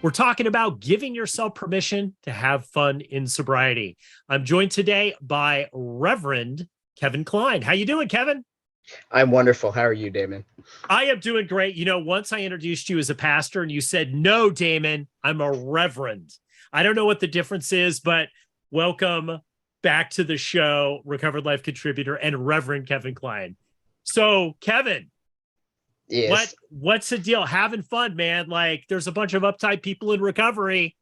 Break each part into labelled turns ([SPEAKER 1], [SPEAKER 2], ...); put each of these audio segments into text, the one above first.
[SPEAKER 1] We're talking about giving yourself permission to have fun in sobriety. I'm joined today by Reverend Kevin Kline. How you doing, Kevin?
[SPEAKER 2] I'm wonderful. How are you, Damon?
[SPEAKER 1] I am doing great. Once I introduced you as a pastor and you said, "No, Damon, I'm a reverend." I don't know what the difference is, but welcome back to the show, Recovered Life contributor and Reverend Kevin Kline. So, Kevin,
[SPEAKER 2] Yes.
[SPEAKER 1] what's the deal? Having fun, man. Like, there's a bunch of uptight people in recovery.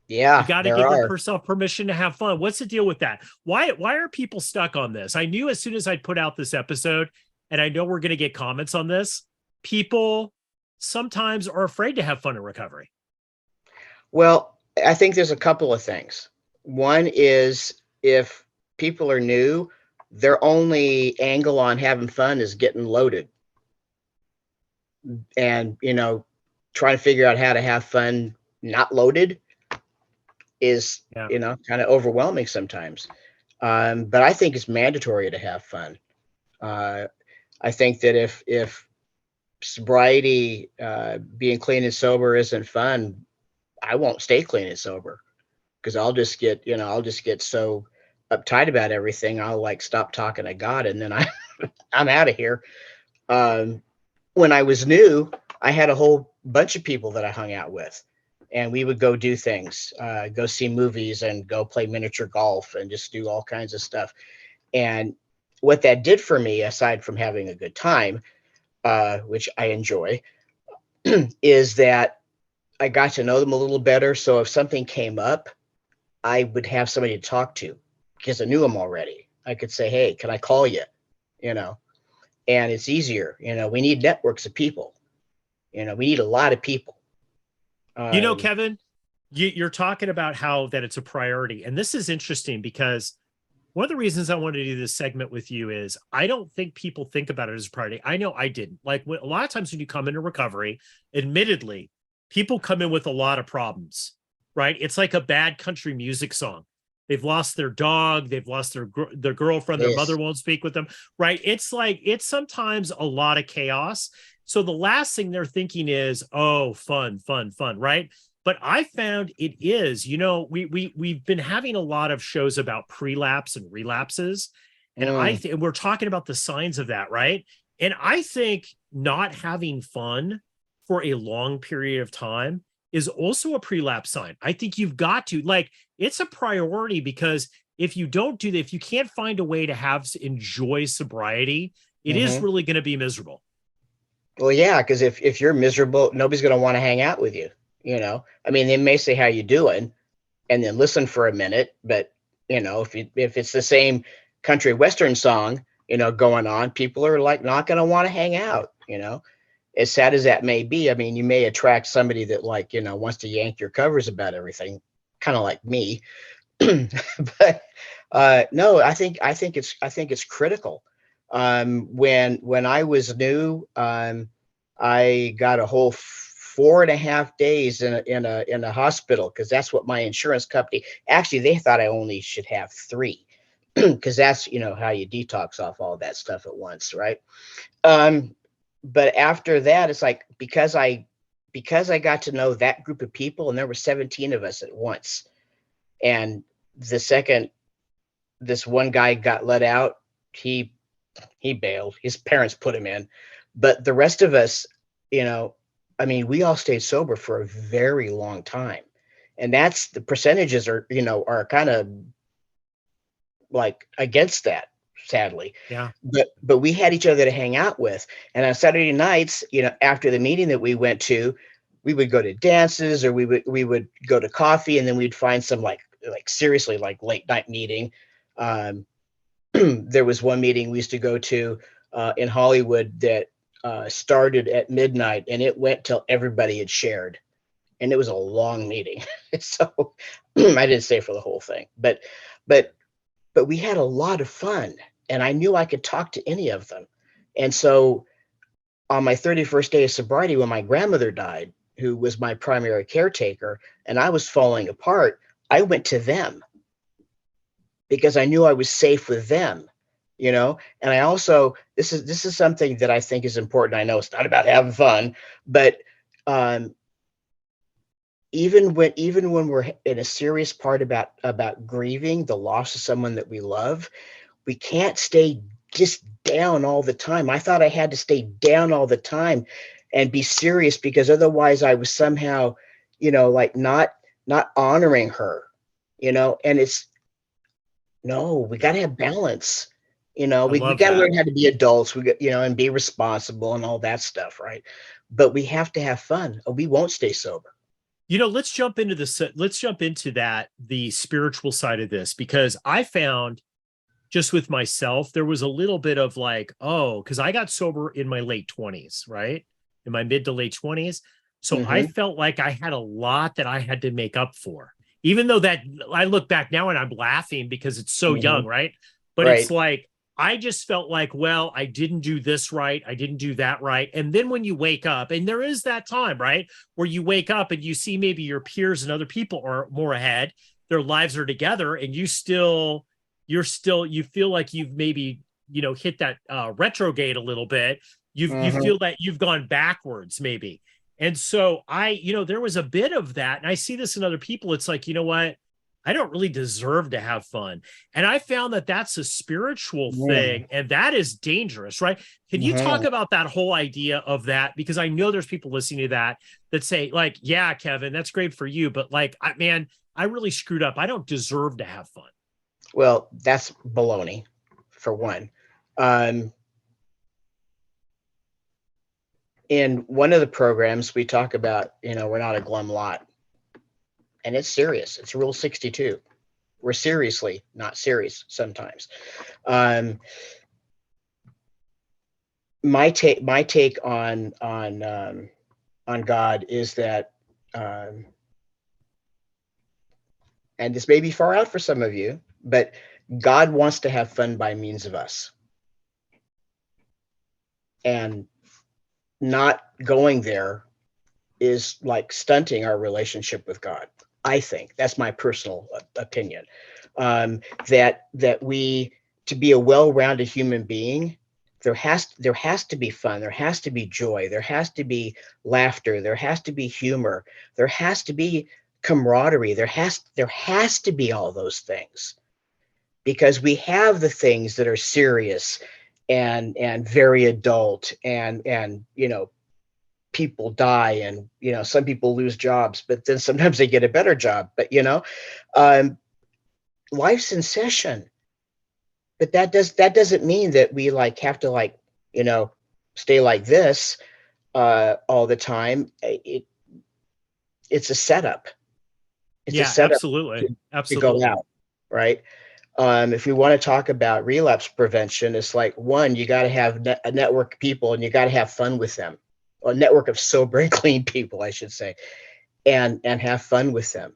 [SPEAKER 1] You
[SPEAKER 2] Yeah,
[SPEAKER 1] got to
[SPEAKER 2] there
[SPEAKER 1] give
[SPEAKER 2] are.
[SPEAKER 1] yourself permission to have fun. What's the deal with that? Why are people stuck on this? I knew as soon as I put out this episode, and I know we're going to get comments on this, people sometimes are afraid to have fun in recovery.
[SPEAKER 2] Well, I think there's a couple of things. One is if people are new, their only angle on having fun is getting loaded and, trying to figure out how to have fun not loaded is,
[SPEAKER 1] Yeah.
[SPEAKER 2] kind of overwhelming sometimes. But I think it's mandatory to have fun. Uh, I think that if sobriety, being clean and sober isn't fun, I won't stay clean and sober because I'll just get so uptight about everything. I'll like stop talking to God and then I'm out of here. Um, when I was new, I had a whole bunch of people that I hung out with, and we would go do things, go see movies and go play miniature golf and just do all kinds of stuff. And what that did for me, aside from having a good time, which I enjoy, is that I got to know them a little better. So if something came up, I would have somebody to talk to because I knew them already. I could say, "Hey, can I call you?" You know, and it's easier. We need networks of people. We need a lot of people. Um,
[SPEAKER 1] Kevin, you're talking about how that it's a priority. And this is interesting because one of the reasons I wanted to do this segment with you is I don't think people think about it as a priority. I know I didn't. Like a lot of times when you come into recovery, admittedly, people come in with a lot of problems, right? It's like a bad country music song. They've lost their dog, they've lost their girlfriend, their mother
[SPEAKER 2] yes.
[SPEAKER 1] won't speak with them, right? It's sometimes a lot of chaos. So the last thing they're thinking is, "Oh, fun, fun, fun," right? But I found it is, we've been having a lot of shows about prelapse and relapses, and
[SPEAKER 2] Mm,
[SPEAKER 1] we're talking about the signs of that, right? And I think not having fun for a long period of time is also a prelapse sign. I think you've got to like it's a priority because if you don't do that, if you can't find a way to have enjoy sobriety, it is
[SPEAKER 2] hmm
[SPEAKER 1] really going to be miserable.
[SPEAKER 2] Well, yeah, because if you're miserable, nobody's going to want to hang out with you. I mean, they may say, "How you doing?" and then listen for a minute, but if it's the same country western song, going on, people are like not going to want to hang out. As sad as that may be, I mean, you may attract somebody that like wants to yank your covers about everything, kind of like me. But no, I think it's critical. When I was new, I got a whole 4.5 days in a hospital because that's what my insurance company. Actually, they thought I only should have 3 because that's how you detox off all that stuff at once, right? Um, but after that, it's like because I got to know that group of people, and there were 17 of us at once. And the second this one guy got let out, he he bailed. His parents put him in, but the rest of us, you know, I mean, we all stayed sober for a very long time, and that's the percentages are kind of like against that, sadly.
[SPEAKER 1] Yeah.
[SPEAKER 2] But we had each other to hang out with, and on Saturday nights, after the meeting that we went to, we would go to dances or we would go to coffee, and then we'd find some like seriously like late night meeting. Um, there was one meeting we used to go to in Hollywood that started at midnight and it went till everybody had shared. And it was a long meeting. So I didn't stay for the whole thing, but but we had a lot of fun and I knew I could talk to any of them. And so on my 31st day of sobriety, when my grandmother died, who was my primary caretaker, and I was falling apart, I went to them because I knew I was safe with them. And I also this is something that I think is important. I know it's not about having fun, but um, even when we're in a serious part about grieving the loss of someone that we love, we can't stay just down all the time. I thought I had to stay down all the time and be serious, because otherwise I was somehow, like not honoring her, and it's no, we got
[SPEAKER 1] Yeah.
[SPEAKER 2] to have balance.
[SPEAKER 1] I
[SPEAKER 2] We
[SPEAKER 1] love
[SPEAKER 2] got to
[SPEAKER 1] that.
[SPEAKER 2] learn how to be adults. We got, and be responsible and all that stuff, right? But we have to have fun, or we won't stay sober.
[SPEAKER 1] Let's jump into that, the spiritual side of this, because I found just with myself, there was a little bit of like, oh, because I got sober in my late 20s, right? In my mid to late 20s. So I
[SPEAKER 2] Hmm.
[SPEAKER 1] felt like I had a lot that I had to make up for, even though that I look back now and I'm laughing because it's so
[SPEAKER 2] Hmm.
[SPEAKER 1] young, right? But it's
[SPEAKER 2] Right.
[SPEAKER 1] like, I just felt like, well, I didn't do this right. I didn't do that right. And then when you wake up, and there is that time, right? Where you wake up and you see maybe your peers and other people are more ahead, their lives are together, and you feel like you've maybe hit that retrograde a little bit. You
[SPEAKER 2] Hmm.
[SPEAKER 1] feel that you've gone backwards maybe. And so there was a bit of that, and I see this in other people. It's like, you know what, I don't really deserve to have fun. And I found that that's a spiritual thing, and that is dangerous, right? Can you talk
[SPEAKER 2] Hmm.
[SPEAKER 1] about that whole idea of that? Because I know there's people listening to that say like, yeah, Kevin, that's great for you, but like, man, I really screwed up. I don't deserve to have fun.
[SPEAKER 2] Well, that's baloney, for one. Um, in one of the programs, we talk about, we're not a glum lot, and it's serious. It's Rule 62. We're seriously not serious sometimes. Um, my take on God is that, um, and this may be far out for some of you, but God wants to have fun by means of us, and not going there is like stunting our relationship with God. I think that's my personal opinion. That we, to be a well-rounded human being, there has to be fun, there has to be joy, there has to be laughter, there has to be humor, there has to be camaraderie, there has to be all those things, because we have the things that are serious and very adult, and people die, and some people lose jobs, but then sometimes they get a better job, but um life's in session. But that doesn't mean that we like have to, like, you know stay like this all the time. It's a setup. It's a
[SPEAKER 1] Yeah,
[SPEAKER 2] setup
[SPEAKER 1] absolutely.
[SPEAKER 2] to go
[SPEAKER 1] Absolutely.
[SPEAKER 2] out, right? If we want to talk about relapse prevention, it's like, one, you got to have a network of people, and you got to have fun with them, a network of sober and clean people, I should say, and have fun with them.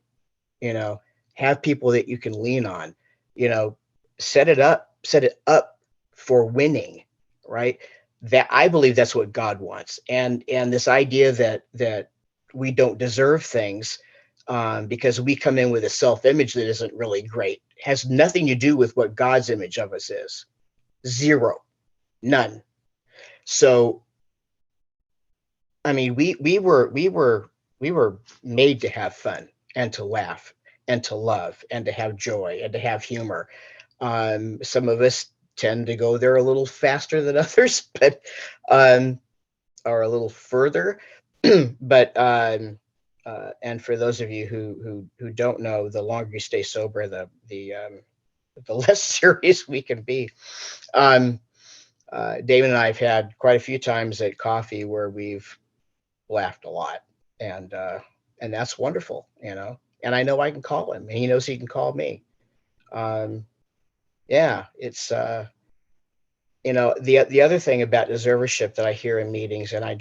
[SPEAKER 2] you know have people that you can lean on. you know set it up for winning, right? That, I believe, that's what God wants. And this idea that we don't deserve things, because we come in with a self-image that isn't really great, has nothing to do with what God's image of us is. Zero. None. So, I mean, we were made to have fun, and to laugh, and to love, and to have joy, and to have humor. Some of us tend to go there a little faster than others, but um, or a little further. But and for those of you who don't know, the longer you stay sober, the less serious we can be. Um, Damon and I have had quite a few times at coffee where we've laughed a lot, and that's wonderful. And I know I can call him, and he knows he can call me. Um, yeah, it's the other thing about deservership that I hear in meetings, and I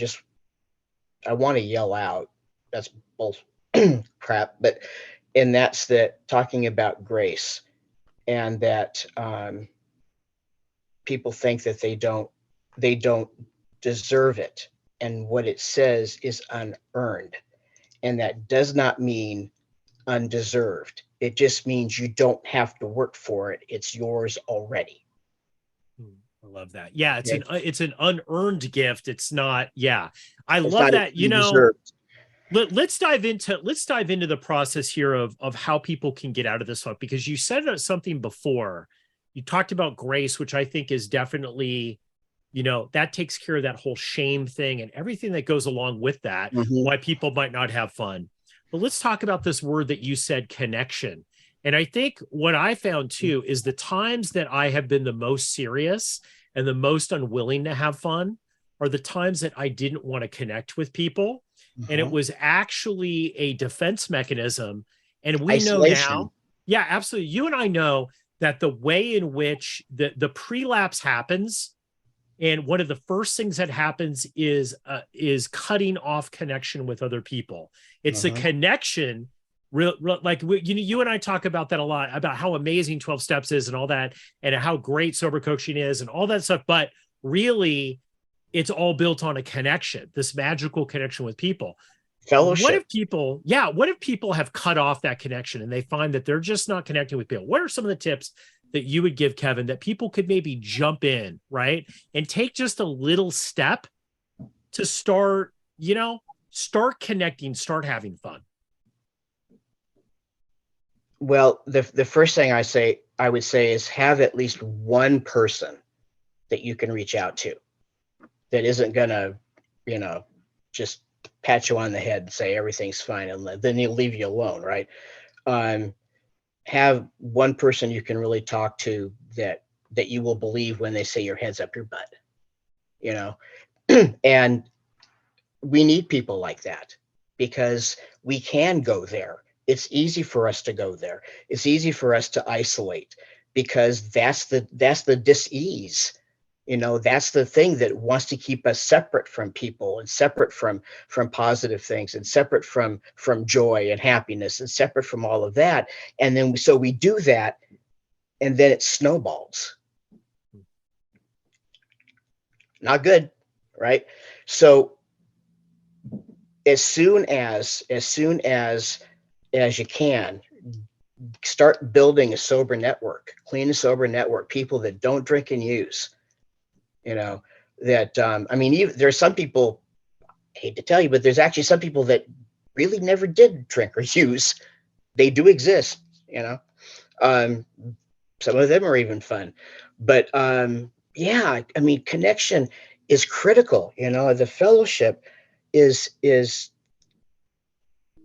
[SPEAKER 2] want to yell out, that's bull crap, but and that's that, talking about grace, and that people think that they don't deserve it, and what it says is unearned, and that does not mean undeserved. It just means you don't have to work for it. It's yours already.
[SPEAKER 1] I love that. Yeah,
[SPEAKER 2] Okay.
[SPEAKER 1] it's an unearned gift. It's not, yeah. I
[SPEAKER 2] It's
[SPEAKER 1] love
[SPEAKER 2] not
[SPEAKER 1] that.
[SPEAKER 2] undeserved.
[SPEAKER 1] let's dive into the process here of how people can get out of this funk, because you said something before. You talked about grace, which I think is definitely, that takes care of that whole shame thing and everything that goes along with that, why people might not have fun. But let's talk about this word that you said, connection. And I think what I found too is the times that I have been the most serious and the most unwilling to have fun are the times that I didn't want to connect with people. And it was actually a defense mechanism. And we know now, yeah, absolutely. You and I know that the way in which the prelapse happens, and one of the first things that happens is cutting off connection with other people. It's the connection, like you and I talk about that a lot, about how amazing 12 steps is and all that, and how great sober coaching is and all that stuff. But really, it's all built on a connection, this magical connection with people.
[SPEAKER 2] Fellowship.
[SPEAKER 1] What if people have cut off that connection and they find that they're just not connecting with people? What are some of the tips that you would give, Kevin, that people could maybe jump in, right? And take just a little step to start connecting, start having fun?
[SPEAKER 2] Well, the first thing I would say is have at least one person that you can reach out to that isn't gonna, just pat you on the head and say everything's fine, and then he'll leave you alone, right? Have one person you can really talk to that you will believe when they say your head's up your butt, and we need people like that because we can go there. It's easy for us to go there. It's easy for us to isolate because that's the dis-ease. That's the thing that wants to keep us separate from people and separate from positive things and separate from joy and happiness and separate from all of that. And then so we do that, and then it snowballs. Not good, right? So as soon as you can, start building a sober network, clean and sober network, people that don't drink and use. There's some people, I hate to tell you, but there's actually some people that really never did drink or use. They do exist, some of them are even fun, but connection is critical. The fellowship is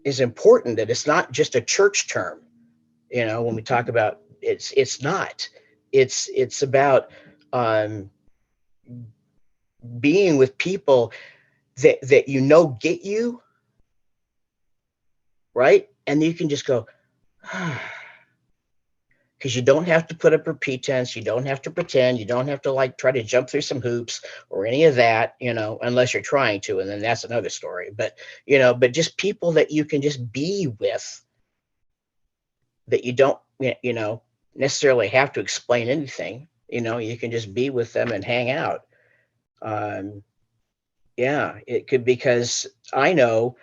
[SPEAKER 2] important, that it's not just a church term. When we talk about it's not, it's about, being with people that get you right, and you can just go, because you don't have to put up a pretense, you don't have to pretend, you don't have to try to jump through some hoops or any of that, unless you're trying to, and then that's another story. But just people that you can just be with, that you don't necessarily have to explain anything. You can just be with them and hang out. It could, because I know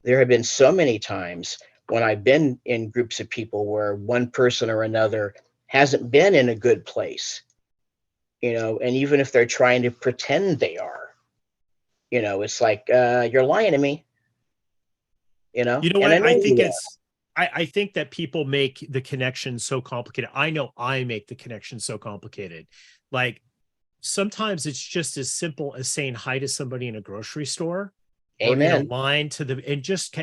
[SPEAKER 2] there have been so many times when I've been in groups of people where one person or another hasn't been in a good place, and even if they're trying to pretend they are, it's like, you're lying to me,
[SPEAKER 1] I think that people make the connection so complicated. I know I make the connection so complicated. Like, sometimes it's just as simple as saying hi to somebody in a grocery store.
[SPEAKER 2] Amen.
[SPEAKER 1] Or in a line and just,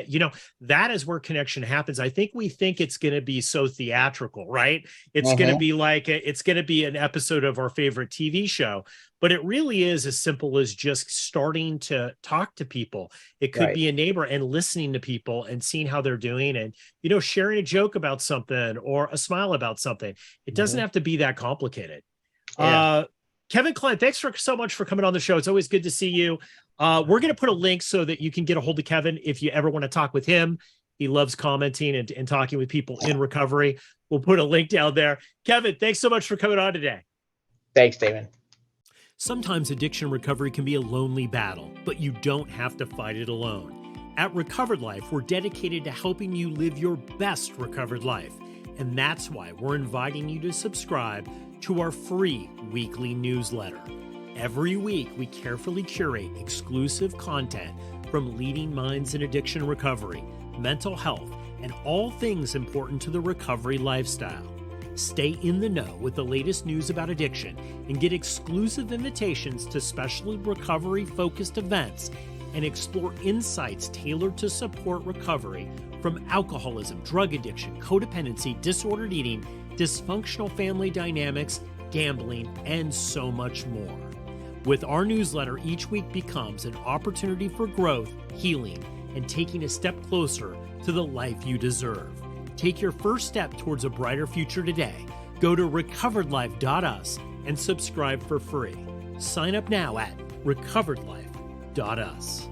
[SPEAKER 1] that is where connection happens. I think we think it's going to be so theatrical, right? It's going to be it's going to be an episode of our favorite TV show, but it really is as simple as just starting to talk to people. It could be a neighbor and listening to people and seeing how they're doing, and, sharing a joke about something or a smile about something. It doesn't have to be that complicated. Yeah. Kevin Kline, thanks so much for coming on the show. It's always good to see you. We're going to put a link so that you can get a hold of Kevin if you ever want to talk with him. He loves commenting and talking with people in recovery. We'll put a link down there. Kevin, thanks so much for coming on today.
[SPEAKER 2] Thanks, Damon.
[SPEAKER 1] Sometimes addiction recovery can be a lonely battle, but you don't have to fight it alone. At Recovered Life, we're dedicated to helping you live your best recovered life. And that's why we're inviting you to subscribe to our free weekly newsletter. Every week, we carefully curate exclusive content from leading minds in addiction recovery, mental health, and all things important to the recovery lifestyle. Stay in the know with the latest news about addiction and get exclusive invitations to special recovery-focused events and explore insights tailored to support recovery from alcoholism, drug addiction, codependency, disordered eating, dysfunctional family dynamics, gambling, and so much more. With our newsletter, each week becomes an opportunity for growth, healing, and taking a step closer to the life you deserve. Take your first step towards a brighter future today. Go to recoveredlife.us and subscribe for free. Sign up now at recoveredlife.us.